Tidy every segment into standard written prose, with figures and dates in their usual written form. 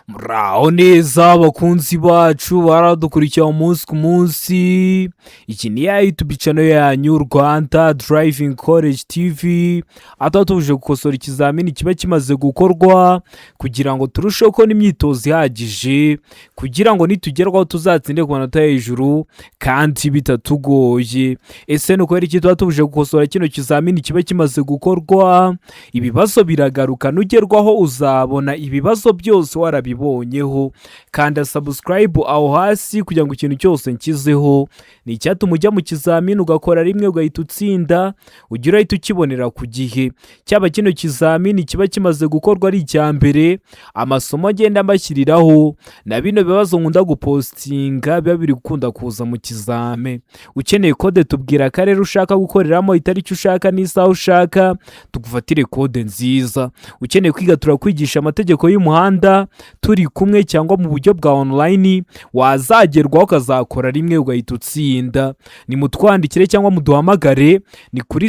Muraho neza abakunzi bacu baradukurikira umunsi ku munsi. Iki ni ya YouTube channel yanyu Rwanda Driving College TV. Aho tuje gukosora ikizamini kiba kimaze gukorwa kugira ngo turusheho ko n'imyitozo ihagije kugira ngo nitugerwaho tuzatsinde ku manota hejuru kandi bitatugoye. Ese nuko ari iki tuje gukosora kino kizamini kiba kimaze gukorwa? Ibibazo biragaruka, nugerwaho uzabona ibibazo byose warabibonyeho. Kanda subscribe aho hasi kugira ngo ikintu cyose nkizeho ni icyatuma ujya mu kizamini ugakora rimwe ugahita utsinda, ugira ahita ukibonera ku gihe. Cyaba kino kizamini kiba kimaze gukorwa ari icya mbere, amasomo agenda mbashyiriraho na bino bibazo nkunda gupostinga biba biri gukunda kuza mu kizame. Ukeneye kode tubwira akarere ushaka gukoreramo, itariki ushaka n'isaha ushaka, tugufatire kode nziza. Ukeneye kwiga turakwigisha amategeko y'umuhanda turi kumwe cyangwa mu buryo bwa online, wazagerwaho ukazakora rimwe ugahita utsinda. Ni mutwandikire cyangwa muduhamagare, ni kuri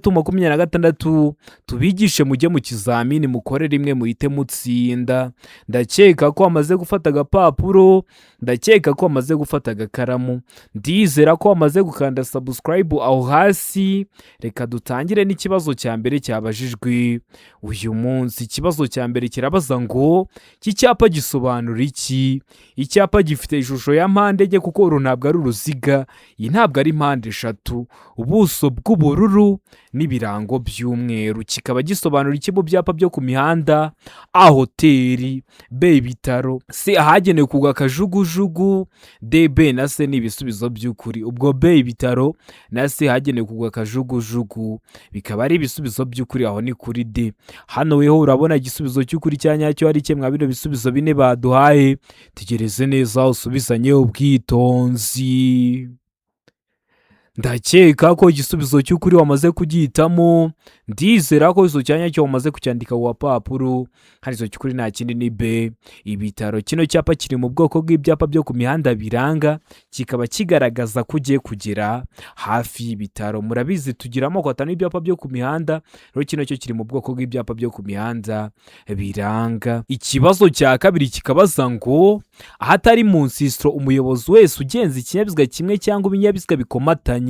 0788351626 tubigishe mujye mu kizamini mukore rimwe muhite mutsinda. Ndakeka ko wamaze gufata agapapuro, ndakeka ko wamaze gufata agakaramu, ndizera ko wamaze gukanda subscribe aho hasi. Reka dutangire n'ikibazo cya mbere cyabajijwe uyu munsi. Ikibazo cya mbere kirabaza ngo iki cyapa gisobanura iki? Icyapa gifite ishusho ya mpande enye kuko uru ntabwo ari uruziga, iyi ntabwo ari mpande eshatu, ubuso bw'ubururu n'ibirango by'umweru. Kikaba gisobanura iki mu byapa byo ku mihanda? A, hoteli; B, ibitaro; C, ahagenewe kugwa akajugujugu; D, B na C ni ibisubizo by'ukuri. Ubwo B, ibitaro, na C, ahagenewe kugwa akajugujugu bikaba ari ibisubizo by'ukuri. Aho ni kuri D. Hano weho urabona igisubizo cy'ukuri cya nyacyo ari kimwe bino bisubizo bine baduhaye. Tegereze neza usubizanye ubwitonzi. Ndakeka ko igisubizo cy'ukuri wamaze kugihitamo, ndizera ko izo cyanya cyo wamaze kucyandika ku papuro. Hari izo cy'ukuri nta kindi ni B, ibitaro. Kino cyapa kiri mu bwoko bw'ibyapa byo ku mihanda biranga, kikaba kigaragaza ko ugiye kugera hafi y'ibitaro. Murabizi tugira amoko atanu y'ibyapa byo ku mihanda, rero kino cyo kiri mu bwoko bw'ibyapa byo ku mihanda biranga. Ikibazo cya kabiri kikabaza ngo ahatari mu nsisiro umuyobozi wese ugenza ikinyabiziga kimwe cyangwa ibinyabiziga bikomatanye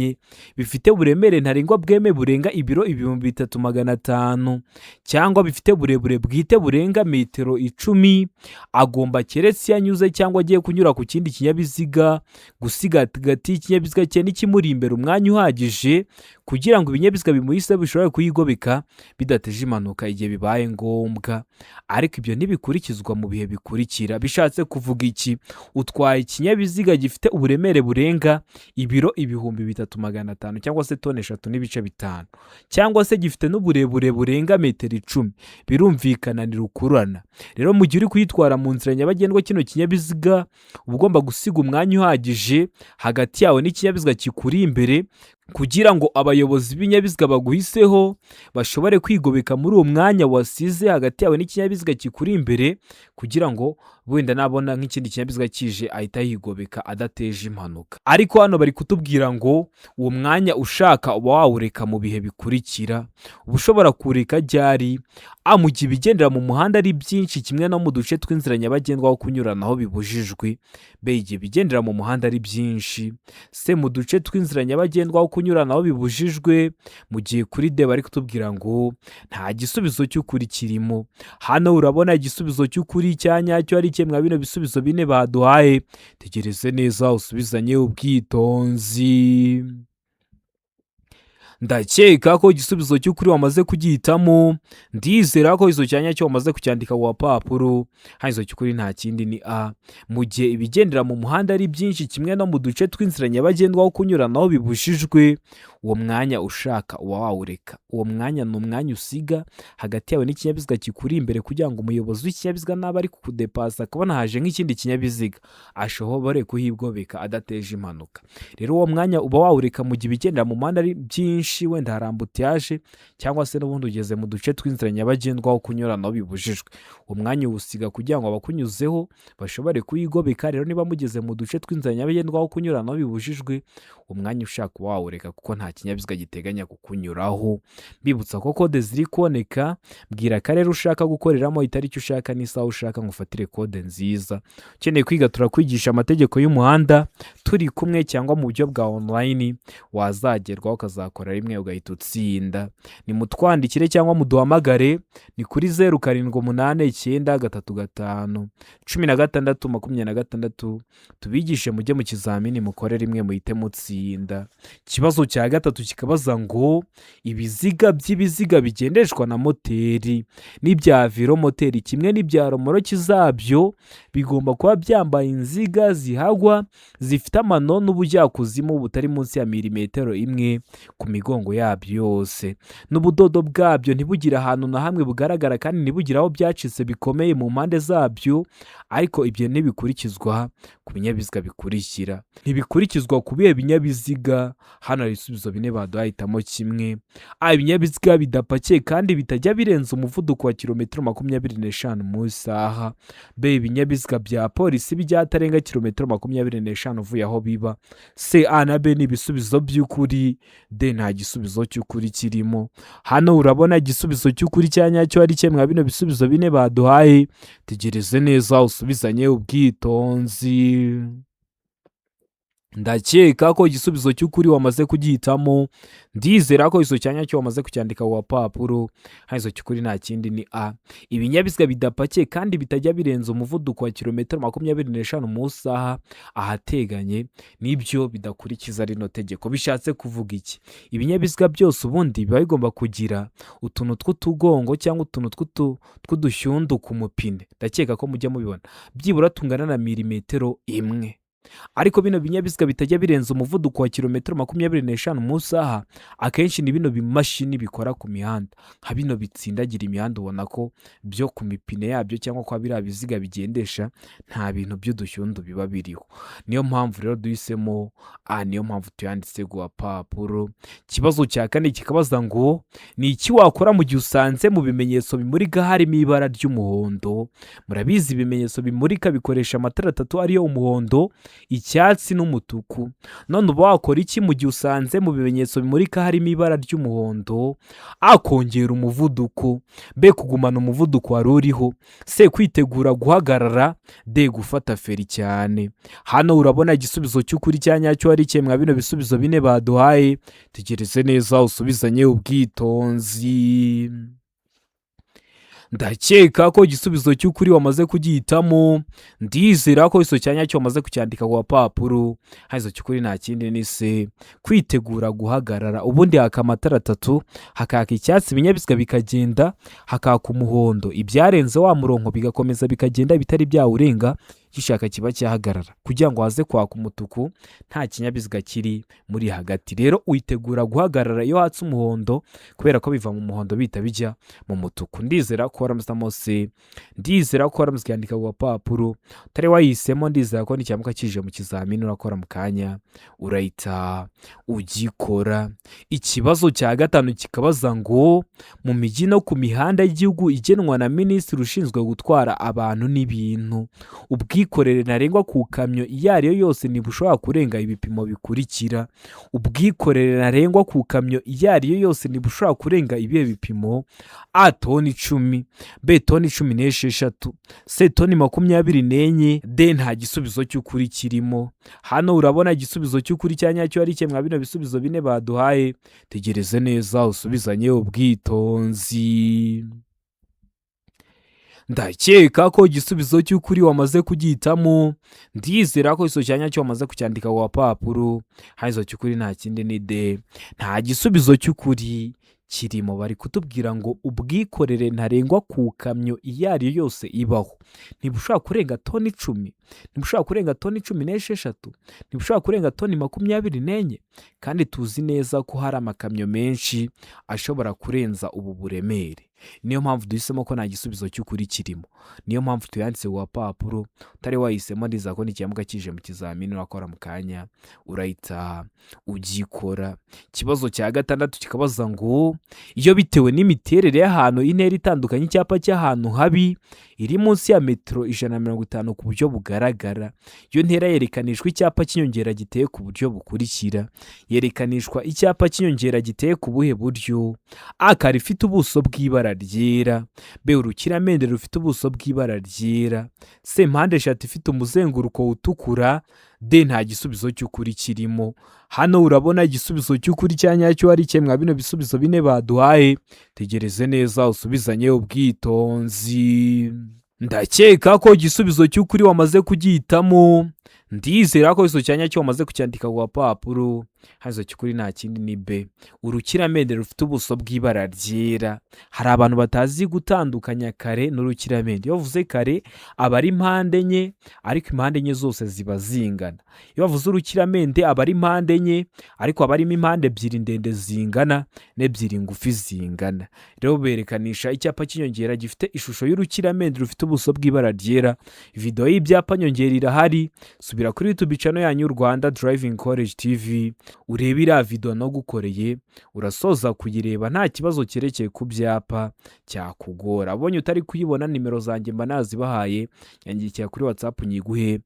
bifite uburemere ntarengwa bweme burenga ibiro 3500 cyangwa bifite uburebure bwite burenga metero 10, agomba keretse yanyuze cyangwa agiye kunyura ku kindi kinyabiziga gusiga hagati y'ikinyabiziga cye n'ikimuri imbere umwanya uhagije kugira ngo ibinyabiziga bimuhise bishobore kuyigobeka bidateje impanuka igihe bibaye ngombwa. Ariko ibyo ntibikurikizwa mu bihe bikurikira. Bishatse kuvuga iki? Utwaye ikinyabiziga gifite uburemere burenga ibiro 3500 cyangwa se tone 3.5 cyangwa se gifite n'uburebure burenga metero 10, birumvikana ni rukururana. Rero mu gihe uri kuyitwara mu nzira nyabagendwa kino kinyabiziga uba ugomba gusiga umwanya uhagije hagati yawe n'ikinyabiziga kikuri imbere kugira ngo abayobozi b'ibinyabiziga baguhiseho bashobore kwigobeka muri uwo mwanya wasize hagati yawe n'ikinyabiziga kikuri imbere, kugira ngo wenda nabona nk'ikindi kinyabiziga kije ahita yigobeka adateje impanuka. Ariko hano bari kutubwira ngo uwo mwanya ushaka uba wawureka mu bihe bikurikira. Uba ushobora kureka ryari? A, mu gihe ibigendera mu muhanda ari byinshi kimwe no mu duce tw'inzira nyabagendwa aho kunyuranaho bibujijwe. B, igihe ibigendera mu muhanda ari byinshi. C, mu duce tw'inzira nyabagendwa aho kunyuranaho bibujijwe. Mu gihe kuri D bari kutubwira ngo nta gisubizo cy'ukuri kirimo. Hano urabona igisubizo cy'ukuri cya nyacyo ari kimwe bino bisubizo bine baduhaye. Tegereze neza usubizanye ubwitonzi. Ndakeka ko igisubizo cy'ukuri wamaze kugihitamo, ndizera ko izo cyanya cyo wamaze kucyandika ku papuro. Hari izo cy'ukuri nta kindi ni A, mu gihe ibigendera mu muhanda ari byinshi kimwe no mu duce tw'inzira nyabagendwa aho kunyuranaho bibujijwe, uwo mwanya ushaka uba wawureka. Uwo mwanya ni umwanya usiga hagati yawe n'ikinyabiziga kikuri imbere kugira ngo umuyobozi w'ikinyabiziga naba ari kukudepasa akabona haje nk'ikindi kinyabiziga ashobore kuhigobeka adateje impanuka. Rero uwo mwanya uba wawureka mu gihe ibigendera mu muhanda ari byinshi nyinshi, wenda hari ambutiyaje cyangwa se n'ubundi ugeze mu duce tw'inzira nyabagendwa aho kunyuranaho bibujijwe, umwanya uwusiga kugira ngo abakunyuzeho bashobore kuyigobeka. Rero niba mugeze mu duce tw'inzira nyabagendwa aho kunyuranaho bibujijwe, umwanya ushaka wawureka kuko nta kinyabiziga giteganya kukunyuraho. Mbibutsa ko kode ziri kuboneka, bwira akarere ushaka gukoreramo, itariki ushaka n'isaha ushaka ngo ufatire kode nziza. Ukeneye kwiga turakwigisha amategeko y'umuhanda turi kumwe, cyangwa mu buryo bwa online wazagerwaho ukazakora rimwe ugahita utsinda. Ni mutwandikire cyangwa muduhamagare, ni kuri 0789351626 tubigishe mujye mu kizamini mukore rimwe muhite mutsinda. Ikibazo cya gatatu kikabaza ngo ibiziga by'ibiziga bigendeshwa na moteri n'ibya velomoteri kimwe n'ibya romoroki zabyo bigomba kuba byambaye inziga zihagwa zifite amano n'ubujyakuzimu butari munsi ya milimetero imwe ku migongo yabyo yose, n'ubudodo bwabyo ntibugire ahantu na hamwe bugaragara kandi ntibugire aho byacitse bikomeye mu mpande zabyo. Ariko ibyo ntibikurikizwa ku binyabiziga bikurikira. Ntibikurikizwa ku bihe binyabiziga? Hano hari ibisubizo bine baduhahitamo kimwe. Ibinyabiziga bidapakiye kandi bitajya birenza umuvuduko wa kilometero 25 mu isaha. B, ibinyabiziga bya polisi byatarenga kilometero 25 uvuye aho biba. C, A na B ni ibisubizo by'ukuri. D, nta gisubizo cy'ukuri kirimo. Hano urabona igisubizo cy'ukuri cya nyacyo ari kimwe bino bisubizo bine baduhaye. Tegereze neza usubizanye ubwitonzi. Ndakeka ko igisubizo cy'ukuri wamaze kugihitamo. Ndizera ko iso cyanya cyo wamaze kucyandika ku papuro. Haizo cy'ukuri nta kindi ni A. Ibinyabiziga bidapakiye kandi bitajya birenza umuvuduko wa kilometero 25 mu isaha ahateganye nibyo bidakurikiza rino tegeko. Bishatse kuvuga iki? Ibinyabiziga byose ubundi biba bigomba kugira utuntu tw'utugongo cyangwa utuntu tw'udushyundu ku mupine. Ndakeka ko mujya mubibona byibura tungana na milimetero imwe. Ariko bino binyabiziga bitajya birenza umuvuduko wa kilometero 25 mu isaha akenshi ni bino bimashini bikora ku mihanda, nka bino bitsindagira imihanda. Ubona ko byo ku mipine yabyo cyangwa kwa biriya biziga bigendesha nta bintu by'udushyundu biba biriho. Niyo mpamvu rero duhisemo A, niyo mpamvu tuyanditse ku papuro. Kibazo cya kane kikabaza ngo ni iki wakora mu gihe usanze mu bimenyetso bimurika harimo ibara ry'umuhondo? Murabizi ibimenyetso bimurika bikoresha amatara atatu ariyo umuhondo, icyatsi n'umutuku. None uba wakora iki mu gihe usanze mu bimenyetso bimurika harimo ibara ry'umuhondo? A, kongera umuvuduko. B, kugumana umuvuduko wari uriho. C, kwitegura guhagarara. D, gufata feri cyane. Hano urabona igisubizo cy'ukuri cya nyacyo ari kimwe bino bisubizo bine baduhaye. Tegereze neza usubizanye ubwitonzi. Ndakeka ko igisubizo cy'ukuri wamaze kugihitamo. Ndizera ko iso cyanya cyo wamaze kucyandika ku papuro. Haizo cy'ukuri nta kindi ni C, kwitegura guhagarara. Ubundi haka amatara atatu, hakaka icyatsi ibinyabiziga bikagenda, hakaka umuhondo ibyarenze wa murongo bigakomeza bikagenda bitari byawurenga, gishaka kiba cyahagarara kugira ngo haze kwaka umutuku nta kinyabiziga kiri muri hagati. Rero uyitegura guhagarara iyo hatse umuhondo kubera ko biva mu muhondo bita bijya mu mutuku. Ndizera ko waramuzamo C, ndizera ko waramuzikandika ku papuro. Utari wahisemo ndizera ko nicyamuka kije mu kizamini urakora mu kanya urahita ugikora. Ikibazo cya gatanu kikabaza ngo mu mijyi no ku mihanda y'igihugu igenwa na minisitiri ushinzwe gutwara abantu n'ibintu, ubwikorere ntarengwa ku kamyo iyo ari yo yose ntibushobora kurenga ibipimo bikurikira. Ubwikorere ntarengwa ku kamyo iyo ari yo yose ntibushobora kurenga ibihe bipimo: A, toni 10, B, toni 16, C, toni 24, D, nta gisubizo cy'ukuri kirimo. Hano urabona igisubizo cy'ukuri cya nyacyo ari kimwe bino bisubizo bine baduhaye. Tegereze neza usubizanye ubwitonzi. Ndakeka ko igisubizo cy'ukuri wamaze kugihitamo. Ndizera ko iso cyanya cyo wamaze kucyandika ku papuro. Haizo cy'ukuri nta kindi ni D, nta gisubizo cy'ukuri kirimo. Bari kutubwira ngo ubwikorere ntarengwa ku kamyo iyo ari yo yose ibaho. ntibushobora kurenga toni 10, ntibushobora kurenga toni 16, ntibushobora kurenga toni 24, kandi tuzi neza ko hari amakamyo menshi ashobora kurenza ubu buremere. Niyo mpamvu duhisemo ko nta gisubizo cy'ukuri kirimo, niyo mpamvu tuyanditse ku gapapuro. Utari wahisemo ndiza ko n'ikiyamuka kije mu kizamini urakora mu kanya urahita ugikora. Ikibazo cya 6 kikabaza ngo iyo bitewe n'imiterere y'ahantu intera itandukanye icyapa cy'ahantu habi iri munsi ya metero 150 ku buryo bugaragara, iyo ntera yerekanishwa icyapa cy'inyongera giteye ku buryo bukurikira. Yerekanishwa icyapa cy'inyongera giteye ku buhe buryo? A, rifite ubuso bw'ibara ryera. B, urukiramende rufite ubuso bw'ibara ryera. C, mpande eshatu ifite umuzenguruko utukura. D, nta gisubizo cy'ukuri kirimo. Hano urabona igisubizo cy'ukuri cya nyacyo ari kimwe bino bisubizo bine baduhaye. Tegereze neza usubizanye ubwitonzi. Ndakeka ko igisubizo cy'ukuri wamaze kugihitamo. Ndizera ko iso cyanya cyo wamaze kucyandika ku gapapuro. Hazo cy'ukuri nta kindi ni B, urukiramende rufite ubuso bw'ibara ryera. Hari abantu batazi gutandukanya kare n'urukiramende. Iyo bavuze kare aba ari impande enye, ariko impande enye zose ziba zingana. Iyo bavuze urukiramende aba ari impande enye, ariko aba arimo impande ebyiri ndende zingana n'ebyiri ngufi zingana. Rero berekanisha icyapa cy'inyongera gifite ishusho y'urukiramende rufite ubuso bw'ibara ryera. Video y'ibyapa nyongera irahari, subira kuri YouTube channel yanyu Rwanda Driving College TV urebe iriya video no gukoreye, urasoza kuyireba nta kibazo cyerekeye ku byapa cyakugora. Abonye utari kuyibona nimero zanjye mba nazibahaye, yandikira kuri WhatsApp nyiguhe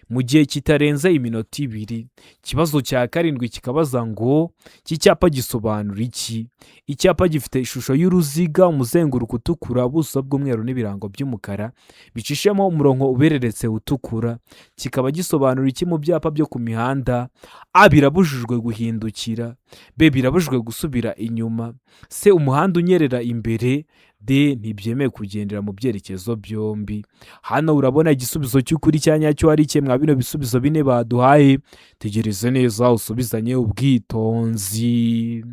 mu gihe kitarenze iminota 2. Ikibazo cya 7 kikabaza ngo iki cyapa gisobanura iki? Icyapa gifite ishusho y'uruziga, umuzenguruko utukura, ubuso bw'umweru n'ibirango by'umukara bicishemo umurongo ubereretse utukura. Kikaba gisobanura iki mu byapa byo ku mihanda? A, birabujijwe guhindukira. B, birabujijwe gusubira inyuma. C, umuhanda unyerera imbere. D, ntibyemewe kugendera mu byerekezo byombi. Hano urabona igisubizo cy'ukuri cya nyacyo ari kimwe bino bisubizo bine baduhaye. Tegereze neza usubizanye ubwitonzi.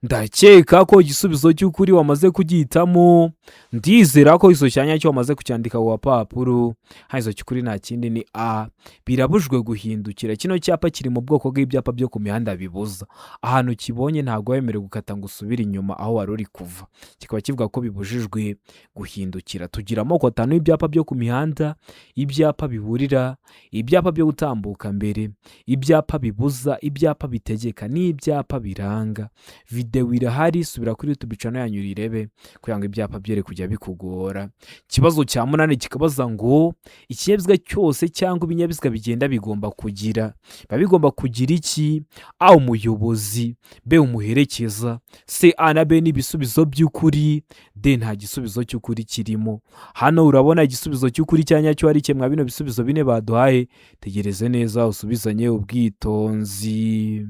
Ndakeka ko igisubizo cy'ukuri wamaze kugihitamo. Ndizera ko iso cyanya cyo wamaze kucyandika ku gapapuro. Hazo cy'ukuri nta kindi ni A, birabujwe guhindukira. Kino cyapa kiri mu bwoko bw'ibyapa byo ku mihanda bibuza. Ahantu kibonye ntago wemerewe gukata ngo usubire inyuma aho wari uri kuva. Kikaba kivuga ko bibujijwe guhindukira. Tugira amoko 5 y'ibyapa byo ku mihanda: ibyapa biburira, ibyapa byo gutambuka mbere, ibyapa bibuza, ibyapa bitegeka n'ibyapa biranga. Video irahari, subira kuri YouTube channel yanyu irebe kugira ngo ibyapa byere kujya bikugora. Ikibazo cya 8 kikabaza ngo ikinyabiziga cyose cyangwa ibinyabiziga bigenda bigomba kugira. Bigomba kugira iki? A, umuyobozi. B, umuherekeza. C, A na B ni ibisubizo by'ukuri. D, nta gisubizo cy'ukuri kirimo. Hano urabona igisubizo cy'ukuri cya nyacyo ari kimwe bino bisubizo bine baduhaye. Tegereze neza usubizanye ubwitonzi.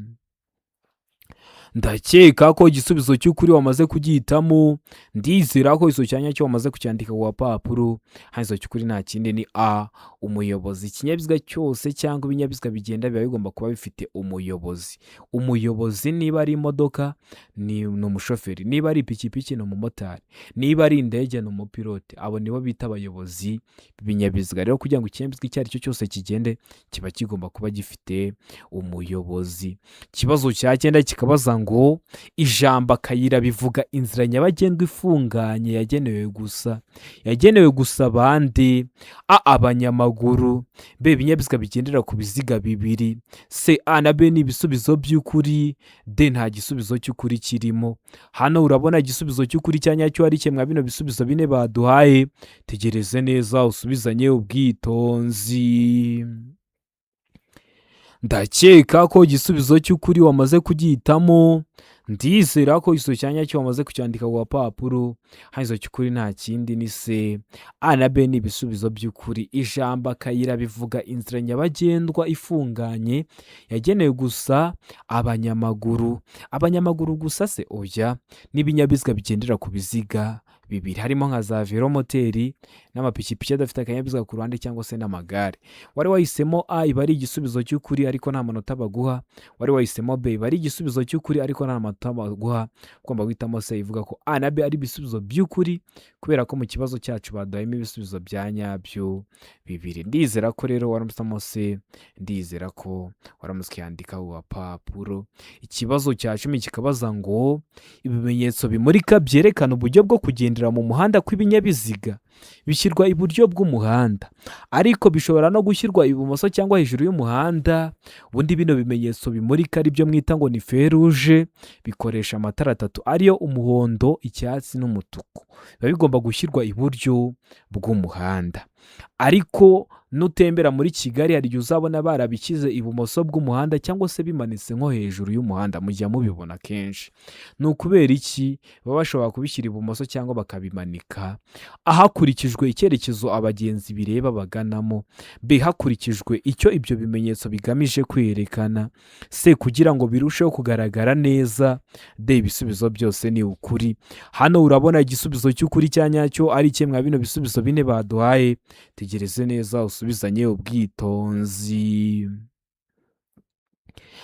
Ndakeka ko igisubizo cy'ukuri wamaze kugihitamo. Ndizera ko iso cyanya cyo wamaze kucyandika ku gapapuro. Hazo cy'ukuri nta kindi ni A, umuyobozi. Ikinyabiziga cyose cyangwa ibinyabiziga bigenda biba bigomba kuba bifite umuyobozi. Umuyobozi niba ari imodoka ni umushoferi, niba ari ipikipiki ni umumotari, niba ari indege ni umupilote. Abo nibo bita abayobozi b'ibinyabiziga. Rero kugira ngo ikinyabiziga icyo ari cyo cyose kigende kiba kigomba kuba gifite umuyobozi. Ikibazo cya 9 kikabaza ngo ijambo akayira bivuga inzira nyabagendwa ifunganye yagenewe gusa bande? A, abanyamaguru. B, ibinyabiziga bigendera ku biziga bibiri. C, A na B ni ibisubizo by'ukuri. D, nta gisubizo cy'ukuri kirimo. Hano urabona igisubizo cy'ukuri cya nyacyo ari kimwe bino bisubizo bine baduhaye. Tegereze neza usubizanye ubwitonzi. Ndakeka ko igisubizo cy'ukuri wamaze kugihitamo. Ndizera ko iso cyanya cyo wamaze kucyandika ku gapapuro. Hazo cy'ukuri nta kindi ni C, A na B ni ibisubizo by'ukuri. Ijambo akayira bivuga inzira nyabagendwa ifunganye yagenewe gusa abanyamaguru. Abanyamaguru gusa se? Oya, n'ibinyabiziga bigendera ku biziga bibiri harimo nka za velomoteri n'amapikipiki adafite akanyabiziga ku ruhande cyangwa se n'amagare. Wari wahisemo A iba ari igisubizo cy'ukuri ariko nta manota baguha, wari wahisemo B iba ari igisubizo cy'ukuri ariko nta manota baguha, ugomba guhitamo C ivuga ko A na B ari ibisubizo by'ukuri kubera ko mu kibazo cyacu baduhayemo ibisubizo bya nyabyo bibiri. Ndizera ko rero waramusamo C, ndizera ko waramutse yandika urupapuro. Ikibazo cya 10 kikabaza ngo ibimenyetso bimurika byerekana uburyo bwo kugendera mu muhanda kw'ibinyabiziga bishyirwa iburyo bw'umuhanda ariko bishobora no gushyirwa ibumoso cyangwa hejuru y'umuhanda. Ubundi bino bimenyetso bimurika ari byo mwita ngo ni feruje, bikoresha amatara atatu ariyo umuhondo, icyatsi n'umutuku. Biba bigomba gushyirwa iburyo bw'umuhanda, ariko nutembera muri Kigali hari igihe uzabona barabishyize ibumoso bw'umuhanda cyangwa se bimanitse nko hejuru y'umuhanda, mujya mubibona kenshi. Ni ukubera iki baba bashobora kubishyira ibumoso cyangwa bakabimanika? Hakurikijwe icyerekezo abagenzi bireba baganamo, B hakurikijwe icyo ibyo bimenyetso bigamije kwerekana, C kugira ngo birusheho kugaragara neza, D ibisubizo byose ni ukuri. Hano urabona igisubizo cy'ukuri cya nyacyo ari kimwe mwa bino bisubizo bine baduhaye. Tegereze neza usubizanye ubwitonzi.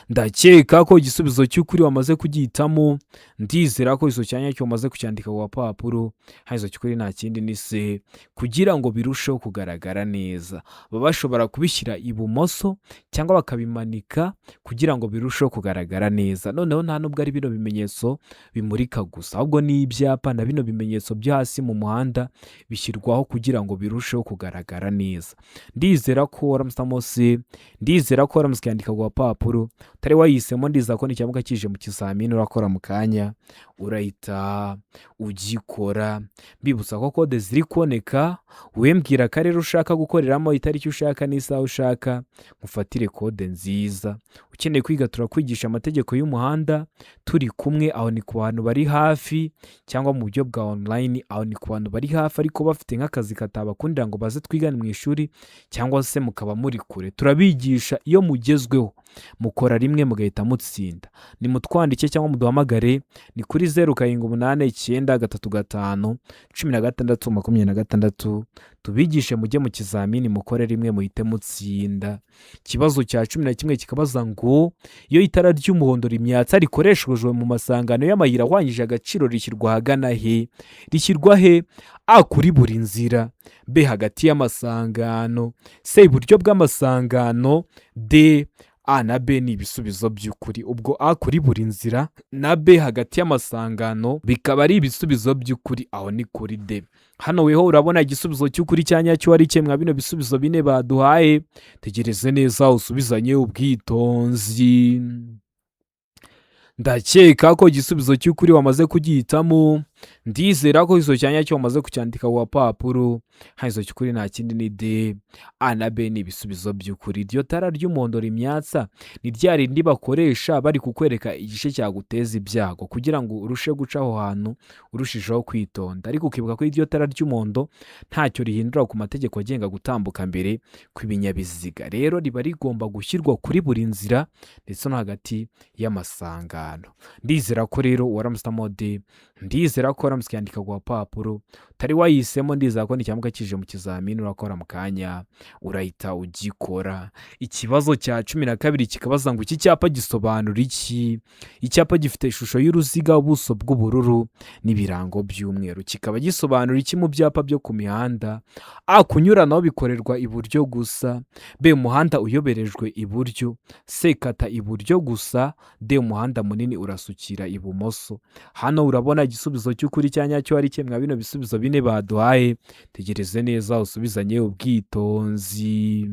Ndakeka ko igisubizo cy'ukuri wamaze kugihitamo, ndizera ko iso cyanya cyo wamaze kucyandika ku papuro. Haizo cy'ukuri nta kindi ni C kugira ngo birusheho kugaragara neza. Baba bashobora kubishyira ibumoso cyangwa bakabimanika kugira ngo birusheho kugaragara neza. Noneho nta nubwo ari bino bimenyetso bimurika gusa, ahubwo ni ibyapa na bino bimenyetso byo hasi mu muhanda bishyirwaho kugira ngo birusheho kugaragara neza. Ndizera ko waramusamo C, ndizera ko waramuskandika ku papuro. Utari wahisemo ndiza ko nicyamuka kije mu kizamini urakora mu kanya urahita ugikora. Mbibutsa ko kode ziri kuboneka, wembwira ko rero ushaka gukoreramo itariki ushaka n'isaha ushaka, ngufatire kode nziza. Ukeneye kwiga turakwigisha amategeko y'umuhanda turi kumwe, aho ni ku bantu bari hafi cyangwa mu buryo bwa online, aho ni ku bantu bari hafi ariko bafite nk'akazi katabakundira ngo baze twigane mu ishuri cyangwa se mukaba muri kure. Turabigisha iyo mugezweho, mukora rimwe mugahita mutsinda. Ni mutwandike cyangwa muduhamagare, ni kuri 0789351626 tubigishe mujye mu kizamini mukore rimwe muhite mutsinda. Ikibazo cya 11 kikabaza ngo iyo itara ry'umuhondo rimyatsa rikoreshejwe mu masangano y'amayira ahwanyije agaciro rishyirwa hagana he? Rishyirwa he? A kuri buri nzira, B hagati y'amasangano, C iburyo bw'amasangano, D A na B ni ibisubizo by'ukuri. Ubwo A kuri buri nzira na B hagati y'amasangano bikaba ari ibisubizo by'ukuri, aho ni kuri D. Hano weho urabona igisubizo cy'ukuri cya nyacyo ari kimwe bino bisubizo bine baduhaye. Tegereze neza usubizanye ubwitonzi. Ndakeka ko igisubizo cy'ukuri wamaze kugihitamo, ndizera ko iso cyanya cyo wamaze kucyandika ku papuro. Haizo cy'ukuri nta kindi ni D, A na B ni ibisubizo by'ukuri. Iryo tara ry'umuhondo rimyatsa ni rya rindi bakoresha bari kukwereka igice cyaguteza ibyago kugira ngo urushe guca aho hantu urushijeho kwitonda, ariko ukibuka ko iryo tara ry'umuhondo ntacyo rihindura ku mategeko agenga gutambuka mbere kw'ibinyabiziga. Rero riba rigomba gushyirwa kuri buri nzira ndetse no hagati y'amasangano. Ndizera ko rero waramusamo D, ndizera ko waramuskandika ku papuro. Utari wahisemo ndizera ko nicyamuka kije mu kizamini urakora mu kanya urahita ugikora. Ikibazo cya 12 kikabaza ngo iki cyapa gisobanura iki? Icyapa gifite ishusho y'uruziga, ubuso bw'ubururu n'ibirango by'umweru. Kikaba gisobanura iki mu byapa byo ku mihanda? A kunyuranaho bikorerwa iburyo gusa, B umuhanda uyoberejwe iburyo, C kata iburyo gusa, D umuhanda munini urasukira ibumoso. Hano urabona igisubizo cy'ukuri cya nyacyo ari kimwe bino bisubizo bine baduhaye. Tegereze neza usubizanye ubwitonzi.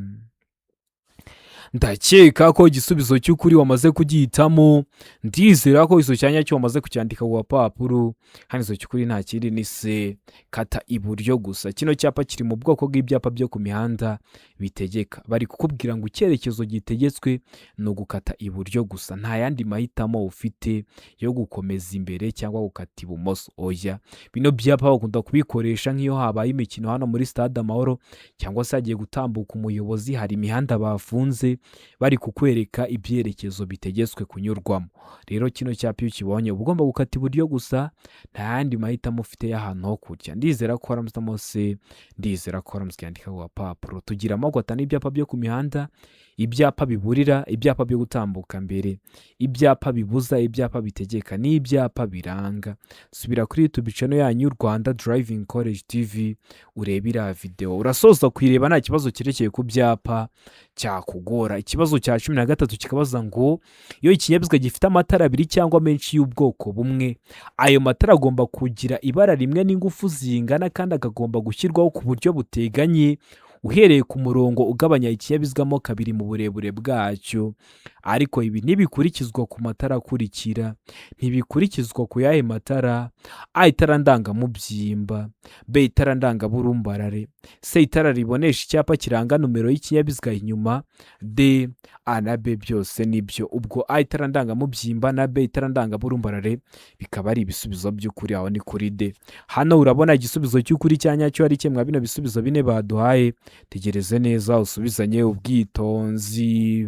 Ndakeka ko igisubizo cy'ukuri wamaze kugihitamo, ndizera ko iso cyanya cyo wamaze kucyandika ku papuro. Hano iso cy'ukuri nta kindi ni C, kata iburyo gusa. Kino cyapa kiri mu bwoko bw'ibyapa byo ku mihanda bitegeka, bari kukubwira ngo icyerekezo gitegetswe no gukata iburyo gusa, nta yandi mahitamo ufite yo gukomeza imbere cyangwa gukata ibumoso. Oya, bino byapa bakunda kubikoresha nk'iyo habaye imikino hano muri stade Amahoro cyangwa se hagiye gutambuka umuyobozi, hari imihanda bafunze se bari kukwereka ibyerekezo bitegetswe kunyurwamo. Rero kino cyapa iyo ukibonye uba ugomba gukata iburyo gusa, nta yandi mahitamo ufite y'ahantu ho kujya. Ndizera ko waramutse se, ndizera ko waramutse yandika ku gapapuro. Tugira amoko atanu y'ibyapa byo ku mihanda: ibyapa biburira, ibyapa byo gutambuka mbere, ibyapa bibuza, ibyapa bitegeka n'ibyapa biranga. Subira kuri YouTube channel yanyu Rwanda Driving College TV urebe iriya video, urasoza kuyireba nta kibazo cyerekeye ku byapa cyakugora. Ikibazo cya 13 kikabaza ngo iyo ikinyabiziga gifite amatara abiri cyangwa menshi y'ubwoko bumwe, ayo matara agomba kugira ibara rimwe n'ingufu zingana kandi akagomba gushyirwaho ku buryo buteganye uhereye ku murongo ugabanya ikinyabiziga mo kabiri mu burebure bwacyo. Ariko ibi ntibikurikizwa ku matara akurikira. Ntibikurikizwa ku yahe matara: A, itara ndangamubyimba; B, itara ndangaburumbarare; C, itara ribonesha icyapa kiranga numero y'ikinyabiziga inyuma; D, A na B byose nibyo. Ubwo A, itara ndangamubyimba, na B, itara ndangaburumbarare bikaba ari ibisubizo by'ukuri. Aho ni kuri D. Hano urabona igisubizo cy'ukuri cya nyacyo ari kimwe bino bisubizo bine baduhaye. Tegereze neza usubizanye ubwitonzi.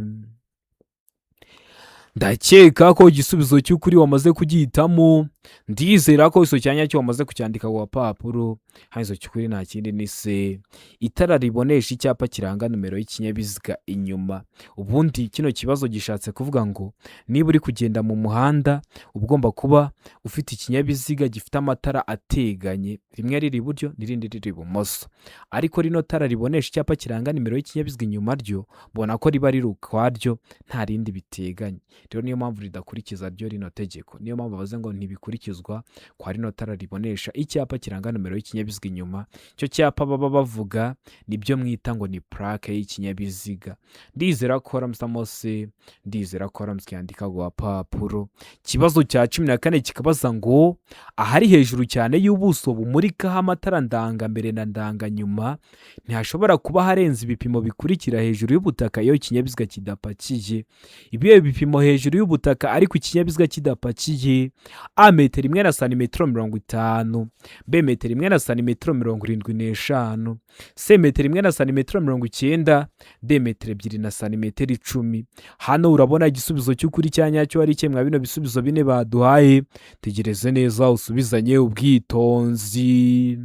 Ndakeka ko igisubizo cy'ukuri wamaze kugihitamo. Ndizera ko iso cyanya cyo wamaze kucyandika ku gapapuro. Haizo cy'ukuri nta kindi ni C, itara ribonesha icyapa kiranga numero y'ikinyabiziga inyuma. Ubundi kino kibazo gishatse kuvuga ngo niba uri kugenda mu muhanda ugomba kuba ufite ikinyabiziga gifite amatara ateganye, rimwe riri iburyo n'irindi riri ibumoso. Ariko rino tara ribonesha icyapa kiranga numero y'ikinyabiziga inyuma ryo bona ko riba riri ukwaryo nta rindi biteganye. Rero niyo mpamvu ridakurikiza ryo rino tegeko. Niyo mpamvu bavuze ngo ntibikurikizwa kwa rino tara ribonesha icyapa kiranga numero y'ikinyabiziga inyuma. Cyo cyapa baba bavuga nibyo mwita ngo ni plaque y'ikinyabiziga. Ndizera ko waramutse, ndizera ko waramutse yandika ku gapapuro. Kibazo cya 14 kikabaza ngo ahari hejuru cyane y'ubuso bumurikaho amatara ndanga mbere na ndanga nyuma ntihashobora kuba harenze ibipimo bikurikira hejuru y'ubutaka iyo ikinyabiziga kidapakiye. Ibihe bipimo hejuru y'ubutaka ariko ikinyabiziga kidapakiye: A, metero 1 na santimetero 50; B, metero 1 na santimetero 75; C, metero 1 na santimetero 90; D, metero 2 na santimetero 10. Hano urabona igisubizo cy'ukuri cya nyacyo ari kimwe bino bisubizo bine baduhaye. Tegereze neza usubizanye ubwitonzi.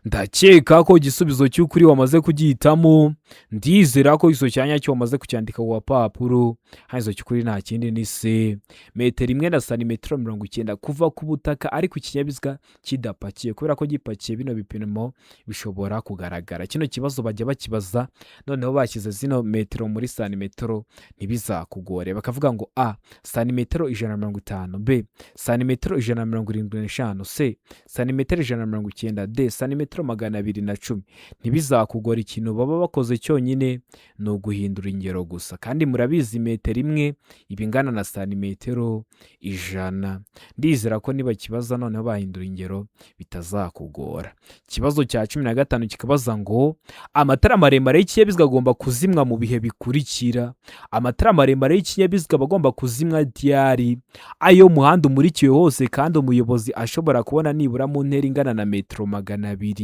Ndakeka ko igisubizo cy'ukuri wamaze kugihitamo. Ndizera ko iso cyanya cyo wamaze kucyandika ku gapapuro. Haizo cy'ukuri nta kindi ni C, metero 1 na santimetero 90 kuva ku butaka ariko ikinyabiziga kidapakiye. Kubera ko gipakiye bino bipimo bishobora kugaragara. Kino kibazo bajya bakibaza noneho bashyize zino metero muri santimetero ntibizakugore. Bakavuga ngo A, santimetero 150; B, santimetero 175; C, santimetero 190; D, santimetero 210. Ntibizakugora. Ikintu baba bakoze cyonyine ni uguhindura ingero gusa, kandi murabizi metero imwe ibingana na santimetero 100. Ndizera ko niba kibaza noneho bahindura ingero bitazakugora. Kibazo cya 15 kikabaza ngo amatara maremare y'ikinyabiziga agomba kuzimwa mu bihe bikurikira. Amatara maremare y'ikinyabiziga bagomba kuzimwa ryari: ayo muhanda umurikiwe hose kandi umuyobozi ashobora kubona nibura mu ntera ingana na metero 200;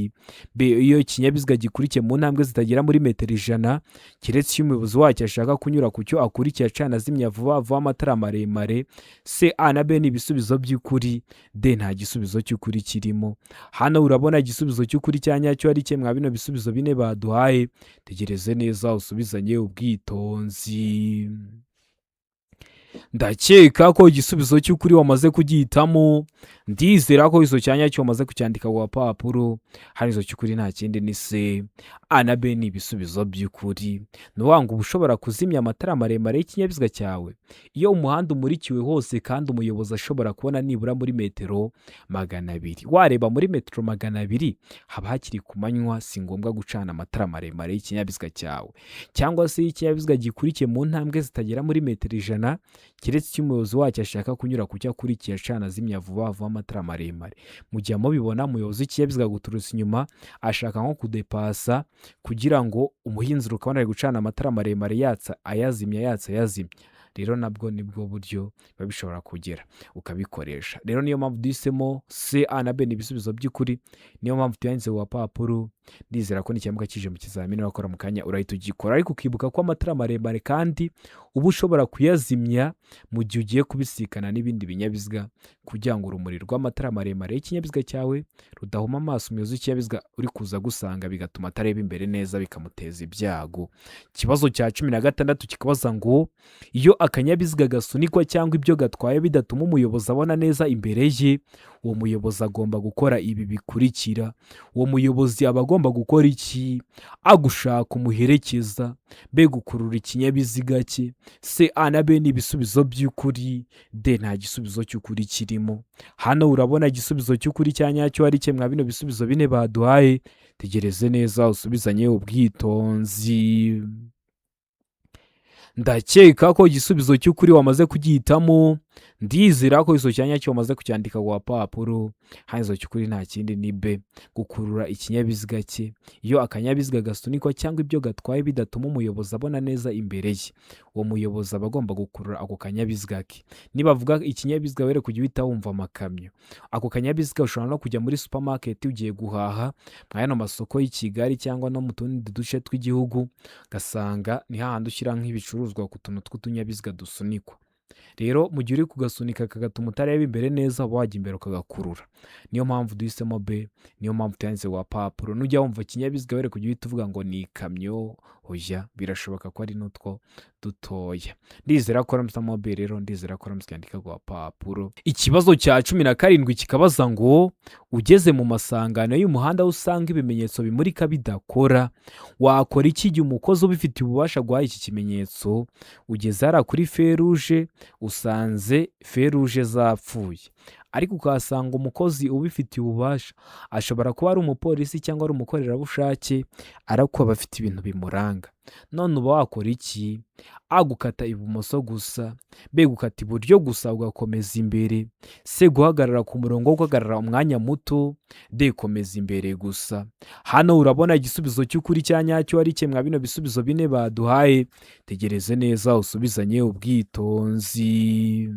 B, iyo ikinyabiziga gikurikiye mu ntambwe zitagera muri metero 100 keretse iyo umuyobozi wacyo ashaka kunyura ku cyo akurikiye acana azimya vuba vuba amatara maremare. C, A na B ni ibisubizo by'ukuri. D, nta gisubizo cy'ukuri kirimo. Hano urabona igisubizo cy'ukuri cya nyacyo ari kimwe bino bisubizo bine baduhaye. Tegereze neza usubizanye ubwitonzi. Ndakeka ko igisubizo cy'ukuri wamaze kugihitamo. Ndizera ko iso cyanya cyo wamaze kucyandika ku gapapuro. Harizo cy'ukuri nta kindi ni C, A na B ni ibisubizo by'ukuri. Nuwanga ushobora kuzimya amatara maremare y'ikinyabiziga cyawe iyo umuhanda umurikiwe hose kandi umuyobozi ashobora kubona nibura muri metero 200. Wareba muri metero 200 haba hakiri ku manywa, si ngombwa gucana amatara maremare y'ikinyabiziga cyawe. Cyangwa se ikinyabiziga gikurikiye mu ntambwe zitagera muri metero 100 keretse icyo umuyobozi wacyo ashaka kunyura ku cyo akurikiye acana azimya vuba vuba amatara maremare. Mu gihe mubibona umuyobozi w'ikinyabiziga guturutse inyuma ashaka nko kudepasa kugira ngo umuhinzi ukabona ari gucana amatara maremare yatsa ayazimya. Rero nabwo nibwo buryo biba bishobora kugera ukabikoresha. Rero niyo mpamvu duhisemo C, A na B ni ibisubizo by'ukuri. Niyo mpamvu tuyanditse ku gapapuro. ndizera ko n'ikimuka kije mu kizamini wakora mu kanya urahita ugikora, ariko ukibuka ko amatara maremare kandi uba ushobora kuyazimya mu gihe ugiye kubisikana n'ibindi binyabiziga kugira ngo urumuri rw'amatara maremare y'ikinyabiziga cyawe rudahuma amaso umuyobozi w'ikinyabiziga uri kuza gusanga, bigatuma atareba imbere neza bikamuteza ibyago. Ikibazo cya 16 kikabaza ngo iyo akanyabiziga gasunikwa cyangwa ibyo gatwaye bidatuma umuyobozi abona neza imbere ye, uwo muyobozi agomba gukora ibi bikurikira. Uwo muyobozi aba agomba gukora iki? A, gushaka umuherekeza. B, gukurura ikinyabiziga cye. C, A na B ni ibisubizo by'ukuri. D, nta gisubizo cy'ukuri kirimo. Hano urabona igisubizo cy'ukuri cya nyacyo ari kimwe bino bisubizo bine baduhaye. Tegereze neza usubizanye ubwitonzi. Ndakeka ko igisubizo cy'ukuri wamaze kugihitamo, ndizera ko iso cyanya cyo wamaze kucyandika ku papuro. Hanzo cy'ukuri nta kindi ni B, gukurura ikinyabiziga cye. Iyo akanyabiziga gasunikwa cyangwa ibyo gatwaye bidatuma umuyobozi abona neza imbere ye, uwo muyobozi aba agomba gukurura ako kanyabiziga ke. Nibavuga ikinyabiziga were kujya uhita wumva amakamyo. Ako kanyabiziga ushobora no kujya muri supermarket ugiye guhaha mwayano masoko y'i Kigali cyangwa no mu tundi duce tw'igihugu, gasanga ni hahandi ushyira nk'ibicuruzwa ku tuntu tw'utunyabiziga dusunikwa. Rero mu gihe uri kugasunika kagatuma utareba imbere neza, wajya imbere ukagakurura. Niyo mpamvu duhisemo B, niyo mpamvu tuyanditse wa papuro. Nujya wumva ikinyabiziga were kujya uhita uvuga ngo ni ikamyo, oya, birashoboka ko ari n'utwo dutoya. Ndizera ko ramusamo B, rero ndizera ko ramuskandika kwa papuro. Ikibazo cya 17 kikabaza ngo ugeze mu masangano y'umuhanda usanga ibimenyetso bimurika bidakora, wakora iki igihe umukozi ubifitiye ububasha guha iki kimenyetso? Ugeze hara kuri feruje usanze feruje zapfuye, ariko ukahasanga umukozi ubifitiye ububasha, ashobora kuba ari umupolisi cyangwa ari umukorerabushake, ariko aba afite ibintu bimuranga. None uba wakora iki? A, gukata ibumoso gusa. B, gukata iburyo gusa ugakomeza imbere. C, guhagarara ku murongo ugahagarara umwanya muto. D, komeza imbere gusa. Hano urabona igisubizo cy'ukuri cya nyacyo ari kimwe bino bisubizo bine baduhaye. Tegereze neza usubizanye ubwitonzi.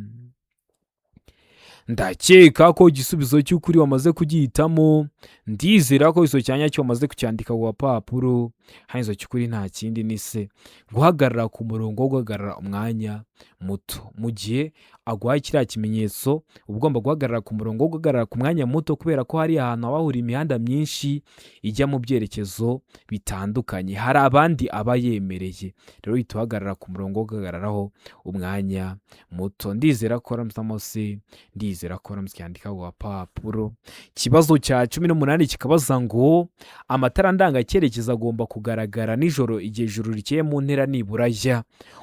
Ndakeka ko igisubizo cy'ukuri wamaze kugihitamo, ndizera ko iso cyanya cyo wamaze kucyandika ku papuro. Hanzo cy'ukuri nta kindi ni C, guhagarara ku murongo wo guhagarara umwanya muto. Mu gihe aguhaye kiriya kimenyetso ugomba guhagarara ku murongo wo guhagarara ku mwanya muto, kubera ko hari ahantu hahurira imihanda myinshi ijya mu byerekezo bitandukanye, hari abandi aba yemereye. Rero uhita uhagarara ku murongo wo guhagararaho umwanya muto. Ndizera ko ramusamo C, ndizera ko ramuskandika ku papuro. Ikibazo cya 18 kikabaza ngo amatara ndangacyerekezo agomba kugaragara nijoro igihe ijuru rikeye mu ntera nibura ya.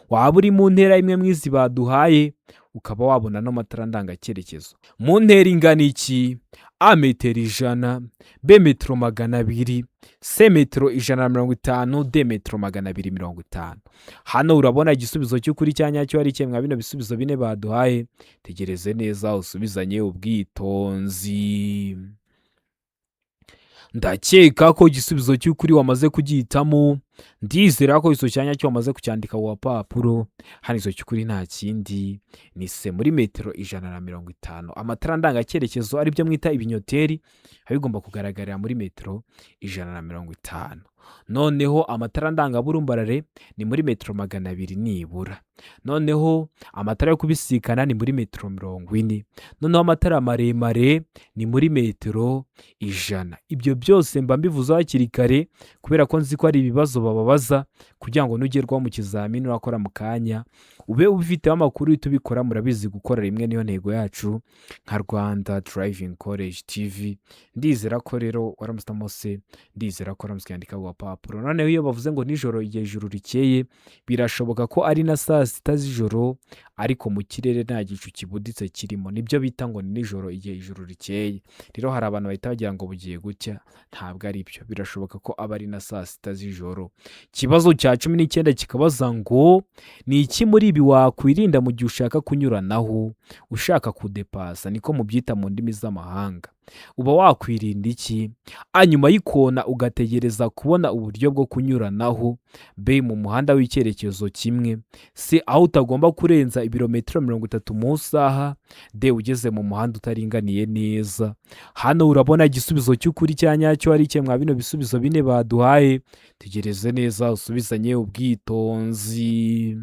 Waba uri mu ntera imwe mwizi baduhaye ukaba wabona no matara ndangacyerekezo mu ntera ingana iki? A, metero 100. B, metero 200. C, metero 150. D, metero 250. Hano urabona igisubizo cy'ukuri cya nyacyo ari kimwe bino bisubizo bine baduhaye. Tegereze neza usubizanye ubwitonzi. Ndakeka ko igisubizo cy'ukuri wamaze kugihitamo, ndizera ko iso cyanya cyo wamaze kucyandika ku papuro. Hano iso cy'ukuri nta kindi ni C, muri metero 150. Amatara ndangacyerekezo ari byo mwita ibinyoteri bigomba kugaragarira muri metero 150. Noneho amatara ndangaburumbarare ni muri metero 200 nibura. Noneho amatara yo kubisikana ni muri metero 40. Noneho amatara maremare ni muri metero 100. Ibyo byose mba mbivuze hakiri kare kubera ko nzi ko ari ibibazo bababaza kugira ngo nugerwaho mu kizamini urakora mu kanya ube ubifite amakuru itubikora. Murabizi gukora rimwe niyo ntego yacu nka Rwanda Driving College TV. Ndizera ko rero waramusitamo C, ndizera ko waramuskandika ku papuro. Noneho iyo bavuze ngo nijoro igihe ijuru rikeye, birashoboka ko ari na saa 6 z'ijoro, ariko mu kirere nta gicu kibuditse kirimo, nibyo bita ngo ni nijoro igihe ijuru rikeye. Rero hari abantu bahita bagira ngo bugiye gucya, ntabwo ari byo, birashoboka ko aba ari na saa 6 z'ijoro. Ikibazo cya 19 kikabaza ngo ni iki muri ibi wakwirinda mu gihe ushaka kunyuranaho, ushaka kudepasa, niko mubyita mu ndimi z'amahanga. uba wakwirinda iki? A, nyuma y'ikona ugategereza kubona uburyo bwo kunyuranaho. B, mu muhanda w'icyerekezo kimwe. C, aho utagomba kurenza ibirometero 30 mu isaha. D, ugeze mu muhanda utaringaniye neza. Hano urabona igisubizo cy'ukuri cya nyacyo ari cye mwa bino bisubizo bine baduhaye. Tegereze neza usubizanye ubwitonzi.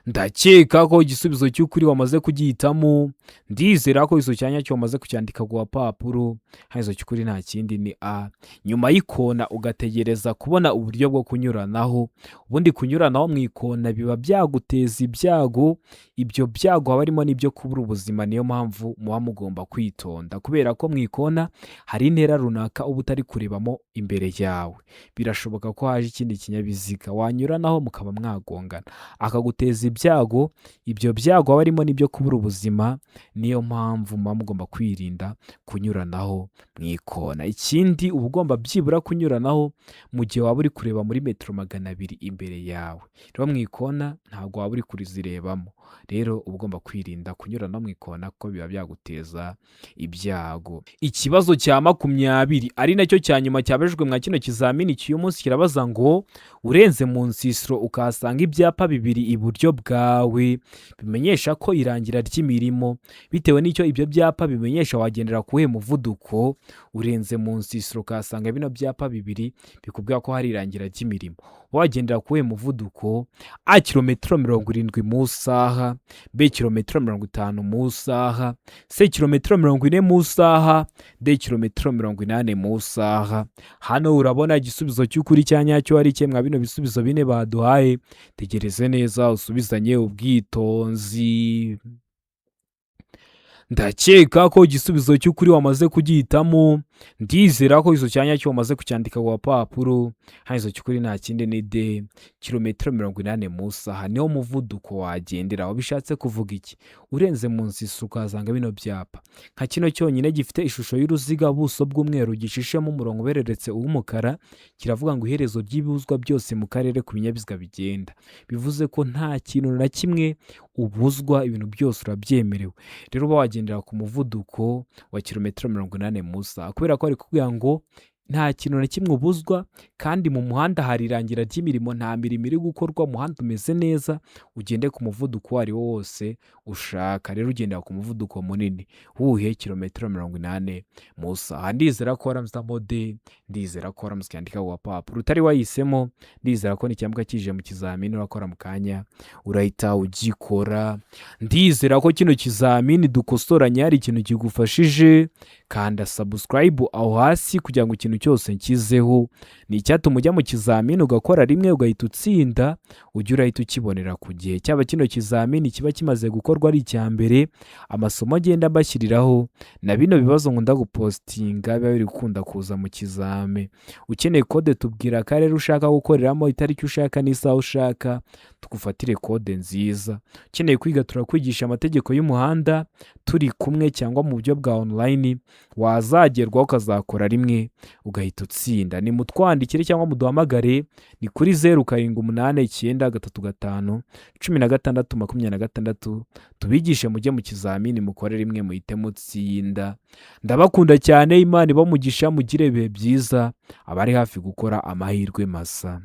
Ndakeka ko igisubizo cy'ukuri wamaze kugihitamo. Ndizera ko izo cyanya cyo wamaze kucyandika ku papuro. Haizo cy'ukuri nta kindi ni A. Nyuma y'ikona ugategereza kubona uburyo bwo kunyuranaho. Ubundi kunyuranaho mu ikona biba byaguteza ibyago. Ibyo byago haba harimo n'ibyo kubura ubuzima, niyo mpamvu muba mugomba kwitonda kubera ko mu ikona hari intera runaka uba utari kurebamo imbere yawe. Birashoboka ko haje ikindi kinyabiziga wanyuranaho mukaba mwagongana akaguteza ibyago. Ibyo byago haba harimo n'ibyo kubura ubuzima, niyo mpamvu muba mugomba kwirinda kunyuranaho mu ikona. Ikindi uba ugomba byibura kunyuranaho mu gihe waba uri kureba muri metero 200 imbere yawe. Rero mu ikona ntabwo waba uri kurizirebamo, rero uba ugomba kwirinda kunyurana mu ikona ko biba byaguteza ibyago. Ikibazo cya 20 ari nacyo cya nyuma cyabajwe mwa kino kizamini cy'uyu munsi kirabaza ngo urenze mu nsisiro ukahasanga ibyapa bibiri iburyo bwawe bimenyesha ko irangira ry'imirimo. Bitewe n'icyo ibyo byapa bimenyesha wagendera kuhe muvuduko. Urenze mu nsisiro ukahasanga bino byapa bibiri bikubwira ko hari irangira ry'imirimo, wagendera kuhe muvuduko. A, kilometero 70 mu isaha. B, kilometero 50 mu isaha. C, kilometero 40 mu isaha. D, kilometero 80 mu isaha. Hano urabona igisubizo cy'ukuri cya nyacyo ari cye mwa bino bisubizo bine baduhaye. Tegereze neza usubizanye ubwitonzi. Ndakeka ko igisubizo cy'ukuri wamaze kugihitamo. Ndizera ko izo cyanya cyo wamaze kucyandika ku papuro. Haizo cy'ukuri nta kindi ni D, kilometero 80 mu isaha niho muvuduko wagendera. Wabishatse kuvuga iki? Urenze mu nsisiro ukahasanga bino byapa nka kino cyonyine gifite ishusho y'uruziga, buso bw'umweru, gishishemo umurongo ubereretse w'umukara, kiravuga ngo iherezo ry'ibuzwa byose mu karere ku binyabiziga bigenda. Bivuze ko nta kintu na kimwe ubuzwa, ibintu byose urabyemerewe. Rero uba wagendera ku muvuduko wa kilometero 80 mu isaha kubera ko ari kuvuga ngo nta kintu na kimwe ubuzwa, kandi mu muhanda hari irangira ry'imirimo, nta mirimo iri gukorwa, umuhanda umeze neza, ugende ku muvuduko uwo ari wo wose ushaka. Rero ugendera ku muvuduko munini wuhe kilometero 80 mu isaha. Ndizera ko waramuzamo D, ndizera ko waramuzikandika ku papuro. Utari wahisemo, ndizera ko n'icyambwa kije mu kizamini urakora mu kanya urahita ugikora. Ndizera ko kino kizamini dukosoranye hari ikintu kigufashije. Kanda subscribe aho hasi kugira ngo ikintu cyose nkizeho ni icyatuma ujya mu kizamini ugakora rimwe ugahita utsinda, ujya urahita ukibonera ku gihe. Cyaba kino kizamini kiba kimaze gukorwa ari icya mbere, amasomo agenda mbashyiriraho na bino bibazo nkunda gupostinga biba biri gukunda kuza mu kizame. Ukeneye kode tubwira akarere ushaka gukoreramo, itariki ushaka n'isaha ushaka, tugufatire kode nziza. Ukeneye kwiga turakwigisha amategeko y'umuhanda turi kumwe cyangwa mu buryo bwa online, wazagerwaho ukazakora rimwe ugahita utsinda. Ni mutwandikire cyangwa muduhamagare, ni kuri 0789351626 tubigishe mujye mu kizamini mukore rimwe muhite mutsinda. Ndabakunda cyane, Imana ibahe umugisha, mugire ibihe byiza, abari hafi gukora amahirwe masa.